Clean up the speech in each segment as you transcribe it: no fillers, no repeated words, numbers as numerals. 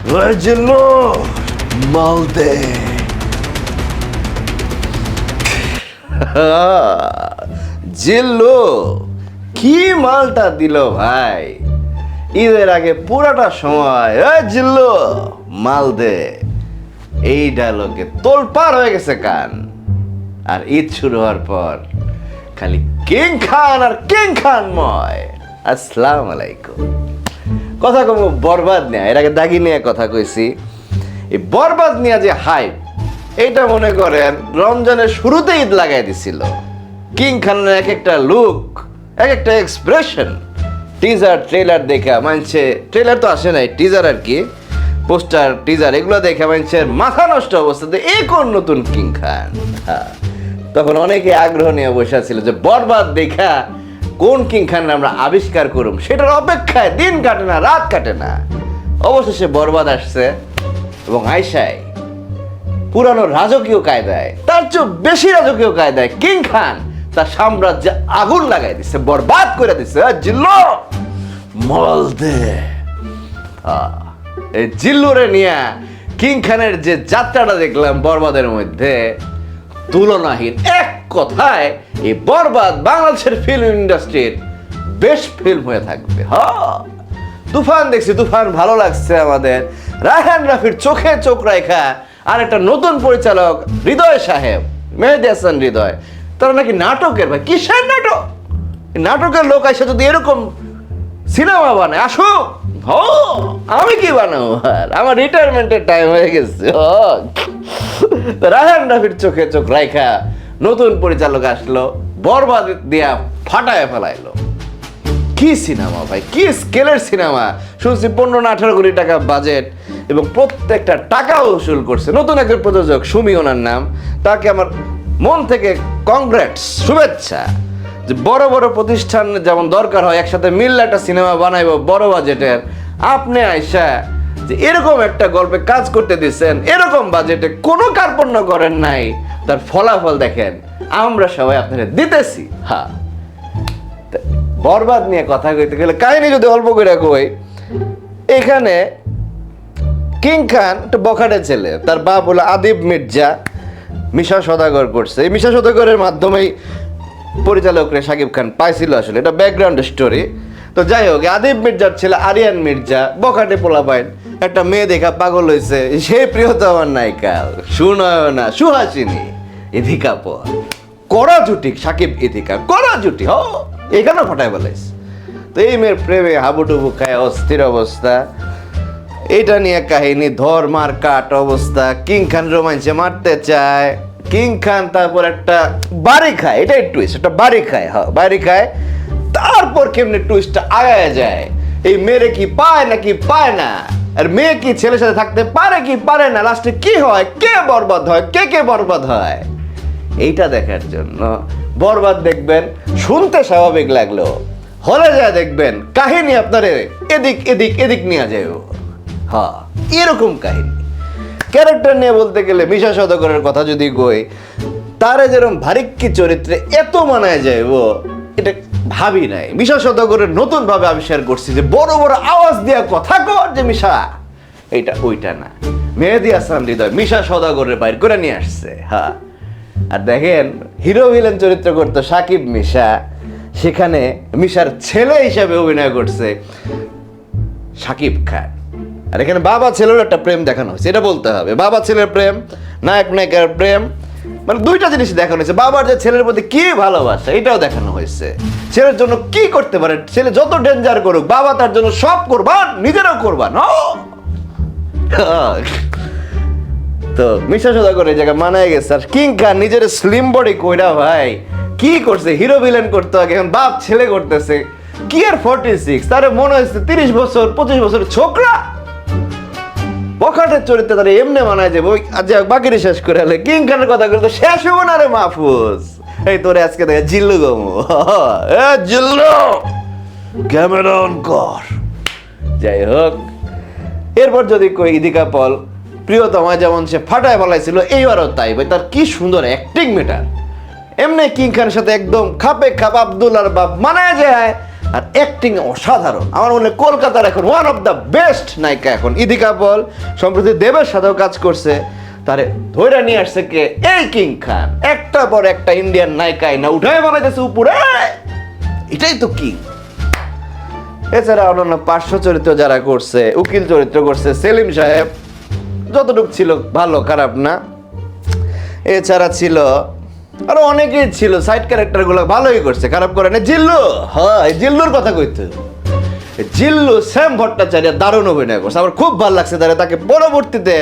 জিল্লু মাল দে। জিল্লু কি মালটা দিল ভাই, ঈদের আগে পুরাটা সময় জিল্লু মাল দে, এই ডায়লগে তোলপাড় হয়ে গেছে কান। আর ঈদ শুরু হওয়ার পর খালি কিং খান আর কিং খানময়। আসসালামু আলাইকুম। কথা কম বরবাদ নিয়ে, এর আগে দাগি নিয়ে কথা কইছি। এই বরবাদ নিয়ে যে হাইপ, এইটা মনে করেন রমজানের শুরুতে ঈদ লাগাই দিছিল। কিং খানের এক একটা লুক, এক একটা এক্সপ্রেশন, টিজার ট্রেলার দেখা মানছে, ট্রেলার তো আসে নাই, টিজার আর কি, পোস্টার টিজার এগুলো দেখে মানুষের মাথা নষ্ট অবস্থাতে এই কোন নতুন কিং খান। তখন অনেকে আগ্রহ নিয়ে বসে ছিল যে বরবাদ দেখা কোন কিং খান আমরা আবিষ্কার করুম, সেটার অপেক্ষায় দিন কাটে না, রাত কাটে না। অবশেষে বরবাদ আসছে এবং আয়সায় পুরানো রাজকীয় কায়দায়, তার চেয়ে বেশি রাজকীয় কায়দায় কিং খান তার সাম্রাজ্যে আগুন লাগাই দিচ্ছে, বরবাদ করে দিচ্ছে। জিল্লু মল দে। এই জিল্লুরে নিয়ে কিং খানের যে যাত্রাটা দেখলাম বরবাদের মধ্যে, তুলনাহীন। এক কথায় এই বরবাদ বাংলাদেশের ফিল্ম ইন্ডাস্ট্রির বেস্ট ফিল্ম হয়ে থাকবে। তুফান দেখছি, তুফান ভালো লাগছে আমাদের। রায়হান রাফির চোখে চোখ রাখা আর একটা নতুন পরিচালক হৃদয় সাহেব, মেহেদী হাসান হৃদয়, তারা নাকি নাটকের, ভাই কিসের নাটক, নাটকের লোক এসে যদি এরকম সিনেমা বানায়, আসো আমি কি বানাবো, আর আমার রিটায়ারমেন্টের টাইম হয়ে গেছে। রায়হান রাফির চোখে চোখ রাখা নতুন পরিচালক আসলো, বরবাদ দিয়া ফাটায় ফেলাইলো। কি সিনেমা ভাই, কি স্কেলের সিনেমা। শুনছি 15-18 কোটি টাকা বাজেট এবং প্রত্যেকটা টাকা উসুল করছে। নতুন একজন প্রযোজক সুমি ওনার নাম, তাকে আমার মন থেকে কংগ্রেটস, শুভেচ্ছা। যে বড় বড় প্রতিষ্ঠান যেমন দরকার হয় একসাথে মিললে একটা সিনেমা বানাইবো বড় বাজেটের, আপনি আইসা যে এরকম একটা গল্পে কাজ করতে দিচ্ছেন, এরকম বাজেটে কোনো কার্পণ্য করেন নাই, তার ফলাফল দেখেন আমরা সবাই আপনারা দিতেছি। বরবাদ নিয়ে কথা কইতে গেলে কাহিনী যদি অল্প করে কই, এখানে কিং খান একটা বখাটে ছেলে, তার বাপ হলো আদিব মির্জা, মিশা সদাগর করছে। এই মিশা সদাগরের মাধ্যমেই পরিচালকরে শাকিব খান পাইছিল। আসলে এটা ব্যাকগ্রাউন্ড স্টোরি। তো যাই হোক, আদিব মির্জার ছেলে আরিয়ান মির্জা বখাটে পোলাপাইন, একটা মেয়ে দেখা পাগল হয়েছে, সেই প্রিয়তমার নায়িকা সুনয়না, সুহাসিনী, ইথিকা পর, কড়া জুটি শাকিব ইথিকা, কড়া জুটি এখানে ফাটায় বলাইছে। তো এই মেয়ের প্রেমে হাবুডুবু খায়, অস্থির অবস্থা। এটা নিয়ে কাহিনী, ধর মার কাট অবস্থা। কিং খান রোমাঞ্চে মারতে চায়, কিং খান তারপর একটা বাড়ি খায়, এটাই টুইস্ট, একটা বাড়ি খায়, বাড়ি খায়। তারপর কেমনে টুইস্টটা আগায় যায়, এই মেয়েরে কি পায় নাকি পায় না, আর মেয়ে কি ছেলের সাথে থাকতে পারে কি পারে না, লাস্টে কি হয়, কে বরবাদ হয়, কে বরবাদ হয়, এইটা দেখার জন্য বরবাদ দেখবেন। শুনতে স্বাভাবিক লাগলেও হলে যায় দেখবেন কাহিনী আপনারে এদিক এদিক এদিক নিয়ে যায়। এরকম কাহিনী। ক্যারেক্টার নিয়ে বলতে গেলে মিশা সদাগরের কথা যদি কই, তারে যেরকম ভারিক্কি চরিত্রে এত মানায় যায়, এটা ভাবি নাই। মিশা সদাগরের নতুন ভাবে আবিষ্কার করছি যে বড় বড় আওয়াজ দিয়া কথা কর যে মিশা, এইটা ওইটা না। মেহেদী হাসান হৃদয় মিশা সদাগরের বাইর করে নিয়ে আসছে। আর দেখেন হিরো ভিলেন চরিত্র করতো সাকিব মিশা, সেখানে মিশার ছেলে হিসাবে অভিনয় করছে শাকিব খান। আর এখানে বাবা ছেলের একটা প্রেম দেখানো হয়েছে, এটা বলতে হবে। বাবা ছেলের প্রেম, নায়ক নায়িকার প্রেম, মানে দুইটা জিনিস দেখানো হয়েছে। বাবার যে ছেলের প্রতি কি ভালোবাসা, এটাও দেখানো হয়েছে। ছেলের জন্য কি করতে পারে, ছেলে যত ডেঞ্জার করুক, বাবা তার জন্য সব করবান, নিজেরাও করবান। তো মিশা সদাগর এই জায়গায় মানায় গেছে। আর কিং খান নিজের স্লিম বডি কইরা ভাই কি করছে, হিরো ভিলেন করতে আগে এখন বাপ ছেলে করতেছে। কি আর 46, তারে মনে হয়েছে 30 বছর 25 বছরের ছোকরা। বখাটের চরিত্রে তারা এমনি মানায় যাবে। আজ বাকিরে শেষ করে হলে কিং খানের কথা বলতে শেষ হবো না রে মাহফুজ। এই তোরে আজকে দেখে জিল্লু গমু, জিল্লু ক্যামেরা অন কর। যাই হোক, এরপর যদি কই ইদিকা পল প্রিয়তমা যেমন সে ফাটায় বলাইছিল, এইবারও তাই ভাই, তার কি সুন্দর অ্যাক্টিং মেটার। এমনি কিং খানের সাথে একদম খাপে খাপ আব্দুল্লাহর বাপ মানায় যায়। আর অ্যাক্টিং অসাধারণ। আমার মনে হয় কলকাতার এখন ওয়ান অফ দ্য বেস্ট নায়িকা এখন ইদিকা পল। সম্প্রতি দেবের সাথেও কাজ করছে, তারে ধৈর্য নিয়ে আসছে কে? এই কিং খান। একটা পর একটা ইন্ডিয়ান নায়িকা না উঠায় বানাইতেছে উপরে, এটাই তো কিং। এছাড়া অন্যান্য পার্শ্ব চরিত্র যারা করছে, উকিল চরিত্র করছে সেলিম সাহেব, যতটুকু ছিল ভালো, খারাপ না। এছাড়া ছিল আরো অনেকেই ছিল, সাইড ক্যারেক্টার গুলো ভালোই করছে, খারাপ করে না। জিল্লু, হ্যাঁ জিল্লুর কথা কইতে, জিল্লু শ্যাম ভট্টাচার্য দারুণ অভিনয় করছে, আমার খুব ভালো লাগছে তাকে। পরবর্তীতে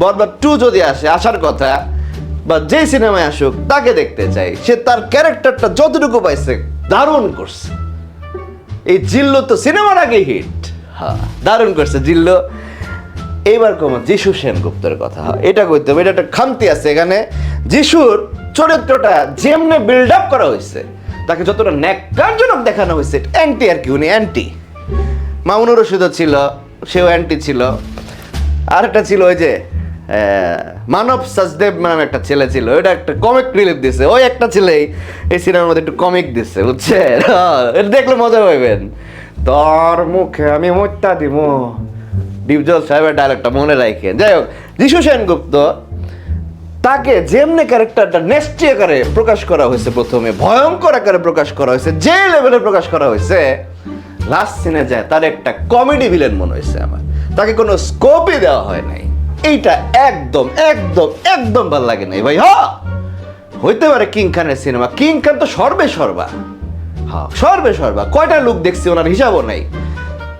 বরবাদ 2 যদি আসার কথা বা যে সিনেমায় আসুক তাকে দেখতে চাই। সে তার ক্যারেক্টারটা যতটুকু পাইছে দারুণ করছে। এই জিল্লু তো সিনেমার আগে হিট, হ্যাঁ দারুণ করছে জিল্লু। এইবার কমা যিশু সেনগুপ্তের কথা, এটা কইতে হবে, এটা একটা খামতি আছে এখানে। যিশুর চরিত্রটা যেমনে বিল্ড আপ করা হয়েছে, তাকে যতটা ন্যাক্কারজনক দেখানো হয়েছে, অ্যান্টি আর কি, উনি অ্যান্টি। মামুনুর রশিদও ছিল, সেও অ্যান্টি ছিল। আর একটা ছিল ওই যে মানব সাজদেব নামে একটা ছেলে ছিল, ওইটা একটা কমিক রিলিফ দিছে। ওই একটা ছেলেই এই সিনেমার মধ্যে একটু কমিক দিচ্ছে, বুঝছেন? এটা দেখলে মজা পাইবেন। তোর মুখে আমি মত্যা দিব, ডিপজল সাহেবের ডায়লগটা মনে রাখেন। যাই হোক, যিশু সেনগুপ্ত তাকে যেমনি ক্যারেক্টারটা নেস্টি আকারে প্রকাশ করা হয়েছে, প্রথমে ভয়ঙ্কর আকারে প্রকাশ করা হয়েছে, যে লেভেলে প্রকাশ করা হয়েছে, লাস্ট সিনে যায় তার একটা কমেডি ভিলেন মনে হয়েছে আমার। তাকে কোনো স্কোপই দেওয়া হয় নাই। এইটা একদম একদম একদম ভালো লাগে নাই ভাই। হ্যাঁ হইতে পারে কিং খানের সিনেমা, কিং খান তো সর্বে সর্বা, হ্যাঁ সর্বে সর্বা, কয়টা লুক দেখছি ওনার হিসাবও নাই।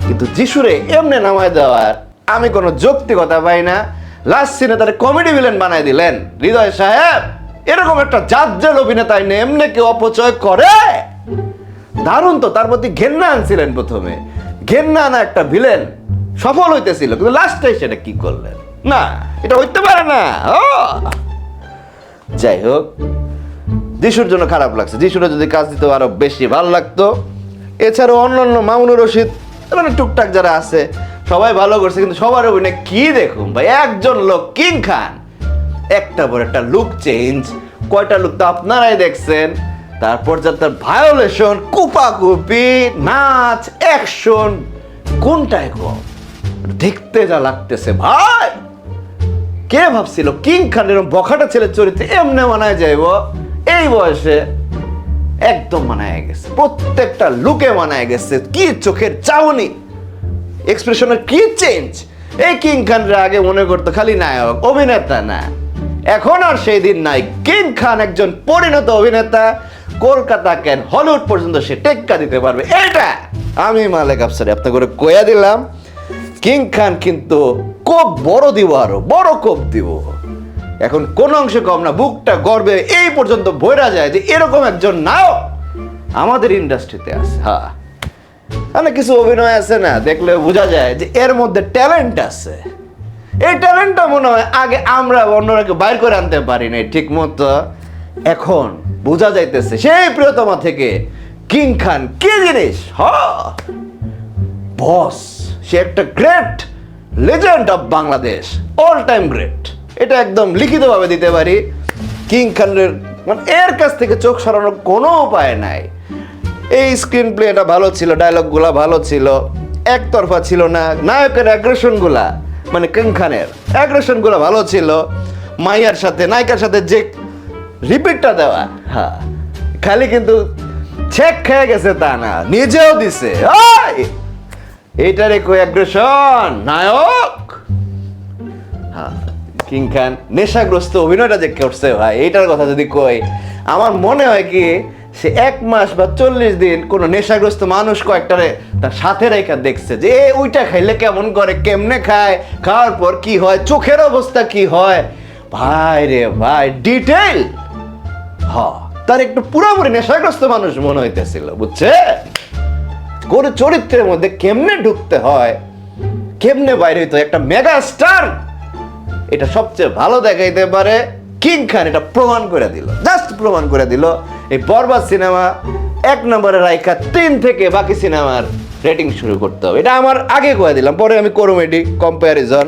কিন্তু যিশুরে এমনি নামায় দেওয়ার আমি কোনো যৌক্তিকতা পাই না। লাস্ট সিনে তার কমেডি ভিলেন বানাই দিলেন। হৃদয় সাহেব এরকম একটা জাজ্জাল অভিনেতা এনে এমনি কেউ অপচয় করে? দারুণ তো, তার প্রতি ঘেন্না আনছিলেন প্রথমে, ঘেন্না না একটা ভিলেন সফল হইতেছিল, কিন্তু লাস্টে সেটা কি করলেন? না, এটা হইতে পারে না। যাই হোক, যিশুর জন্য খারাপ লাগছে। যিশুরা যদি কাজ দিত আরো বেশি ভালো লাগতো। এছাড়াও অন্যান্য মামুনুর রশিদ মানে টুকটাক যারা আছে সবাই ভালো করছে, কিন্তু সবার অভিনয় কি দেখুন ভাই। একজন লোক কিং খান, একটা পর একটা লুক চেঞ্জ, কয়টা লুক তো আপনারাই দেখছেন। তারপর যা তার ভায়োলেশন, কুপাকুপি, নাচ, অ্যাকশন, কোনটাই কম দেখতে যা লাগতেছে ভাই। কে ভাবছিল কিং খান এরকম বখাটা ছেলের চরিত্রে এমনি মানায় যাইব? এই বয়সে একদম মানায় গেছে, প্রত্যেকটা লুকে মানায় গেছে। কি চোখের চাউনি, এক্সপ্রেশনের কি চেঞ্জ। এই কিং খানরা আগে মনে করতো খালি নায়ক, অভিনেতা না। এখন আর সেই দিন নাই। কিং খান একজন পরিণত অভিনেতা, কলকাতা কেন হলিউড পর্যন্ত সে টেক্কা দিতে পারবে। এটা আমি মালেক আফসারি আপনাকে করে কয়া দিলাম। কিং খান কিন্তু কোপ বড় দিব, আরো বড় কোপ দিব। এখন কোন অংশে কম না, বুকটা গর্বে এই পর্যন্ত বইরা যায় যে এরকম একজন নায়ক আমাদের ইন্ডাস্ট্রিতে আছে। হ্যাঁ, অনেক কিছু অভিনয় আছে না, দেখলে বোঝা যায় যে এর মধ্যে ট্যালেন্ট আছে। এই ট্যালেন্টটা মনে হয় আগে আমরা অন্যরা বাইর করে আনতে পারি না ঠিক মতো। এখন বোঝা যাইতেছে সেই প্রিয়তমা থেকে কিং খান কি জিনিস। বস, সে একটা great legend of Bangladesh, all time great. এটা একদম লিখিতভাবে দিতে পারি। কিং খানের মানে এর কাছ থেকে চোখ সরানোর কোনো উপায় নাই। এই স্ক্রিন প্লেটা ভালো ছিল, ডায়লগগুলা ভালো ছিল, একতরফা ছিল না। নায়কের অ্যাগ্রেশনগুলা মানে কিং খানের অ্যাগ্রেশনগুলা ভালো ছিল। মাইয়ার সাথে নায়িকার সাথে যে রিপিটটা দেওয়া, হ্যাঁ খালি কিন্তু চেক খেয়ে গেছে তা না, নিজেও দিছে। এইটারে কই অ্যাগ্রেশন নায়ক। হ্যাঁ, কিং খান নেশাগ্রস্ত অভিনয়টা যে করছে ভাই, এইটার কথা যদি কই, আমার মনে হয় কি সে 1 মাস বা 40 দিন কোন নেশাগ্রস্ত মানুষ কয়েকটারে তার সাথে রেখা দেখছে যে ওইটা খাইলে কেমন করে, কেমনে খায়, খাওয়ার পর কি হয়, চোখের অবস্থা কি হয়। ভাই রে ভাই, ডিটেইল। হ্যাঁ, তার একটু পুরোপুরি নেশাগ্রস্ত মানুষ মনে হইতেছিল, বুঝছে? কোন চরিত্রের মধ্যে কেমনে ঢুকতে হয়, কেমনে বাইরে হইতে হয়, একটা মেগা স্টার এটা সবচেয়ে ভালো দেখাইতে পারে। কিং খান এটা প্রমাণ করে দিল, জাস্ট প্রমাণ করে দিল। এই বরবাদ সিনেমা 1 নম্বরে রাইখা 3 থেকে বাকি সিনেমার রেটিং শুরু করতে হবে। এটা আমার আগে কয়ে দিলাম, পরে আমি করুম এটি কম্প্যারিজন।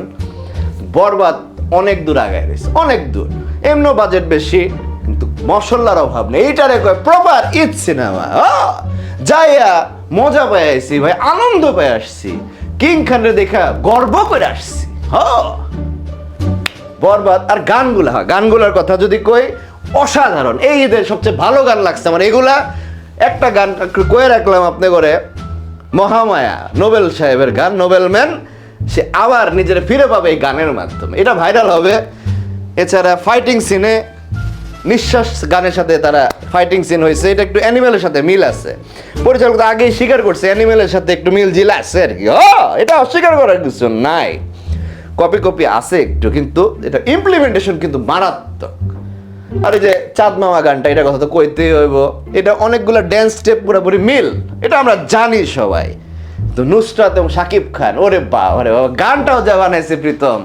বরবাদ অনেক দূর আগায় রয়েছে, অনেক দূর। এমনও বাজেট বেশি, কিন্তু মশলার অভাব নেই। এইটারে কয় প্রপার ঈদ সিনেমা। যাইয়া মজা পেয়ে আসছি ভাই, আনন্দ পেয়ে আসছি, কিং খানের দেখা গর্ব করে আসছি। বরবাদ। আর গানগুলার কথা যদি কই, অসাধারণ। এই ঈদের সবচেয়ে ভালো গান লাগছে আমার এগুলা। একটা গান কয়ে রাখলাম আপনি করে, মহামায়া নোবেল সাহেবের গান, নোবেল ম্যান, সে আবার নিজের ফিরে পাবে এই গানের মাধ্যমে, এটা ভাইরাল হবে। এছাড়া ফাইটিং সিনে নিঃশ্বাস গানের সাথে তারা ফাইটিং সিন হয়েছে, এটা একটু অ্যানিমেলের সাথে মিল আছে। পরিচালক তো আগেই স্বীকার করছে অ্যানিমেলের সাথে একটু মিল জিল আছে আর কি। এটা অস্বীকার করার কিছু নাই, কপি আছে একটু, কিন্তু এটা ইমপ্লিমেন্টেশন কিন্তু মারাত্মক। আর এই যে চাঁদ মামা গানটা, এটা কথা তো কইতেই হইব, এটা অনেকগুলো ড্যান্স স্টেপ পুরোপুরি মিল, এটা আমরা জানি সবাই। তো নুসরাত এবং শাকিব খান, ওরে বাবা, গানটাও যা বানাইছে প্রীতম,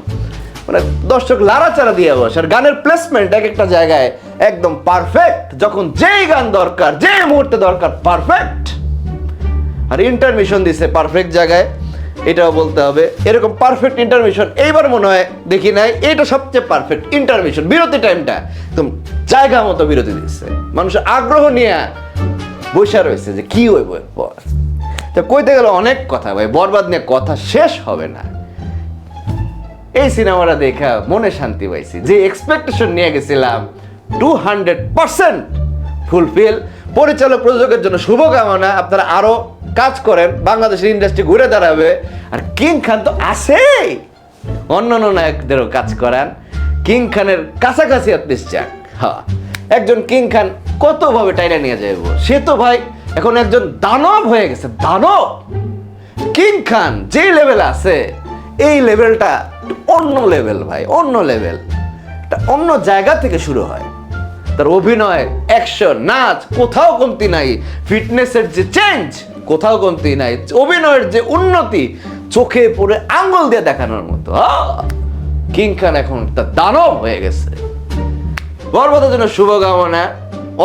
মানে দর্শক লাড়াচাড়া দিয়ে বসে। আর গানের প্লেসমেন্ট এক একটা জায়গায় একদম পারফেক্ট, যখন যেই গান দরকার, যে মুহূর্তে দরকার, পারফেক্ট। আর ইন্টারমিশন দিছে পারফেক্ট জায়গায়, এটাও বলতে হবে। এরকম পারফেক্ট ইন্টারমিশন এইবার মনে হয় দেখি নাই, এটা সবচেয়ে পারফেক্ট ইন্টারমিশন। বিরতি টাইমটা একদম জায়গা মতো বিরতি দিচ্ছে, মানুষের আগ্রহ নিয়ে বসে রয়েছে যে কি হইব পর। তো কইতে গেলে অনেক কথা ভাই, বরবাদ নিয়ে কথা শেষ হবে না। এই সিনেমাটা দেখা মনে শান্তি পাইছি, যে এক্সপেকটেশন নিয়ে গেছিলাম 200% ফুলফিল। পরিচালক প্রযোজকের জন্য শুভকামনা, আপনারা আরো কাজ করেন, বাংলাদেশের ইন্ডাস্ট্রি ঘুরে দাঁড়াবে। আর কিং খান তো আছেই, অন্যান্য নায়কদেরও কাজ করান, কিং খানের কাছাকাছি অ্যাটলিস্ট যাক। হ্যাঁ, একজন কিং খান কতভাবে টাইনা নিয়ে যাইব, সে তো ভাই এখন একজন দানব হয়ে গেছে, দানব। কিং খান যেই লেভেলে আছে, এই লেভেলটা অন্য লেভেল ভাই, অন্য লেভেল, অন্য জায়গা থেকে শুরু হয়। তার অভিনয়, অ্যাকশন, নাচ, কোথাও কমতি নাই। ফিটনেসের যে চেঞ্জ, কোথাও কমতি নাই। অভিনয়ের যে উন্নতি, চোখে পড়ে আঙ্গুল দিয়ে দেখানোর মতো। কিং খান এখন তার দানব হয়ে গেছে। বরবাদের জন্য শুভকামনা।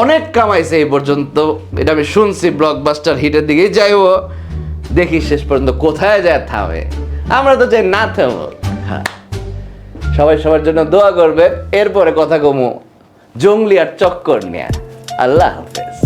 অনেক কামাইছে এই পর্যন্ত, এটা আমি শুনছি, ব্লকবাস্টার হিটের দিকেই যাইব। দেখি শেষ পর্যন্ত কোথায় যায় থামে, আমরা তো চাই না থামো। হ্যাঁ, সবাই সবার জন্য দোয়া করবে। এরপরে কথা কমু জঙ্গলি আর চক্কর নিয়ে। আল্লাহ হাফেজ।